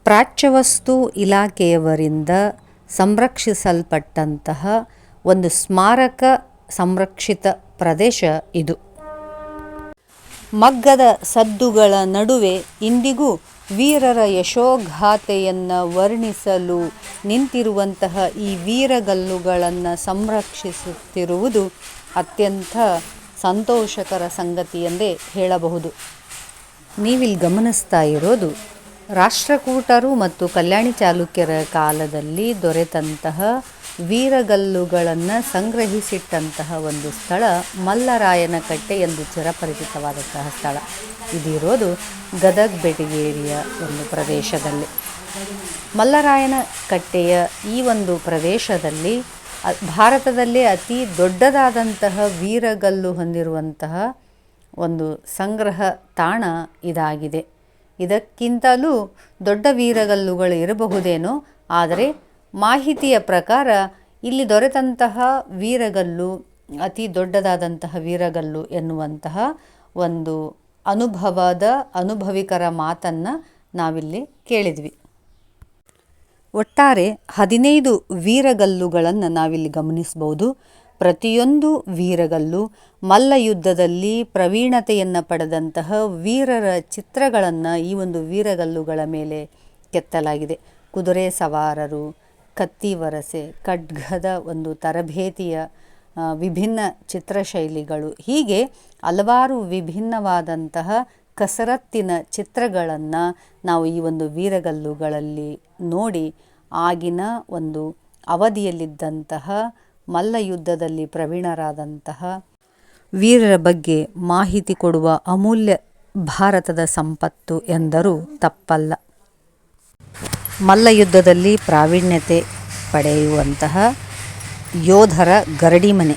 ಪ್ರಾಚ್ಯವಸ್ತು ಇಲಾಖೆಯವರಿಂದ ಸಂರಕ್ಷಿಸಲ್ಪಟ್ಟಂತಹ ಒಂದು ಸ್ಮಾರಕ ಸಂರಕ್ಷಿತ ಪ್ರದೇಶ ಇದು. ಮಗ್ಗದ ಸದ್ದುಗಳ ನಡುವೆ ಇಂದಿಗೂ ವೀರರ ಯಶೋಗಾಥೆಯನ್ನು ವರ್ಣಿಸಲು ನಿಂತಿರುವಂತಹ ಈ ವೀರಗಲ್ಲುಗಳನ್ನು ಸಂರಕ್ಷಿಸುತ್ತಿರುವುದು ಅತ್ಯಂತ ಸಂತೋಷಕರ ಸಂಗತಿ ಎಂದೇ ಹೇಳಬಹುದು. ನೀವಿಲ್ಲಿ ಗಮನಿಸ್ತಾ ಇರೋದು ರಾಷ್ಟ್ರಕೂಟರು ಮತ್ತು ಕಲ್ಯಾಣಿ ಚಾಲುಕ್ಯರ ಕಾಲದಲ್ಲಿ ದೊರೆತಂತಹ ವೀರಗಲ್ಲುಗಳನ್ನು ಸಂಗ್ರಹಿಸಿಟ್ಟಂತಹ ಒಂದು ಸ್ಥಳ ಮಲ್ಲರಾಯನ ಕಟ್ಟೆ ಎಂದು ಚಿರಪರಿಚಿತವಾದಂತಹ ಸ್ಥಳ. ಇದಿರೋದು ಗದಗ ಬೆಟಗೇರಿಯ ಒಂದು ಪ್ರದೇಶದಲ್ಲಿ. ಮಲ್ಲರಾಯನ ಕಟ್ಟೆಯ ಈ ಒಂದು ಪ್ರದೇಶದಲ್ಲಿ ಭಾರತದಲ್ಲೇ ಅತಿ ದೊಡ್ಡದಾದಂತಹ ವೀರಗಲ್ಲು ಹೊಂದಿರುವಂತಹ ಒಂದು ಸಂಗ್ರಹ ತಾಣ ಇದಾಗಿದೆ. ಇದಕ್ಕಿಂತಲೂ ದೊಡ್ಡ ವೀರಗಲ್ಲುಗಳು ಇರಬಹುದೇನೋ, ಆದರೆ ಮಾಹಿತಿಯ ಪ್ರಕಾರ ಇಲ್ಲಿ ದೊರೆತಂತಹ ವೀರಗಲ್ಲು ಅತಿ ದೊಡ್ಡದಾದಂತಹ ವೀರಗಲ್ಲು ಎನ್ನುವಂತಹ ಒಂದು ಅನುಭವಿಕರ ಮಾತನ್ನು ನಾವಿಲ್ಲಿ ಕೇಳಿದ್ವಿ. ಒಟ್ಟಾರೆ 15 ವೀರಗಲ್ಲುಗಳನ್ನು ನಾವಿಲ್ಲಿ ಗಮನಿಸ್ಬೋದು. ಪ್ರತಿಯೊಂದು ವೀರಗಲ್ಲು ಮಲ್ಲಯುದ್ಧದಲ್ಲಿ ಪ್ರವೀಣತೆಯನ್ನು ಪಡೆದಂತಹ ವೀರರ ಚಿತ್ರಗಳನ್ನು ಈ ಒಂದು ವೀರಗಲ್ಲುಗಳ ಮೇಲೆ ಕೆತ್ತಲಾಗಿದೆ. ಕುದುರೆ ಸವಾರರು, ಕತ್ತಿ ವರಸೆ, ಖಡ್ಗದ ಒಂದು ತರಬೇತಿಯ ವಿಭಿನ್ನ ಚಿತ್ರಶೈಲಿಗಳು, ಹೀಗೆ ಹಲವಾರು ವಿಭಿನ್ನವಾದಂತಹ ಕಸರತ್ತಿನ ಚಿತ್ರಗಳನ್ನು ನಾವು ಈ ಒಂದು ವೀರಗಲ್ಲುಗಳಲ್ಲಿ ನೋಡಿ ಆಗಿನ ಒಂದು ಅವಧಿಯಲ್ಲಿದ್ದಂತಹ ಮಲ್ಲಯುದ್ಧದಲ್ಲಿ ಪ್ರವೀಣರಾದಂತಹ ವೀರರ ಬಗ್ಗೆ ಮಾಹಿತಿ ಕೊಡುವ ಅಮೂಲ್ಯ ಭಾರತದ ಸಂಪತ್ತು ಎಂದರೂ ತಪ್ಪಲ್ಲ. ಮಲ್ಲಯುದ್ಧದಲ್ಲಿ ಪ್ರಾವೀಣ್ಯತೆ ಪಡೆಯುವಂತಹ ಯೋಧರ ಗರಡಿಮನೆ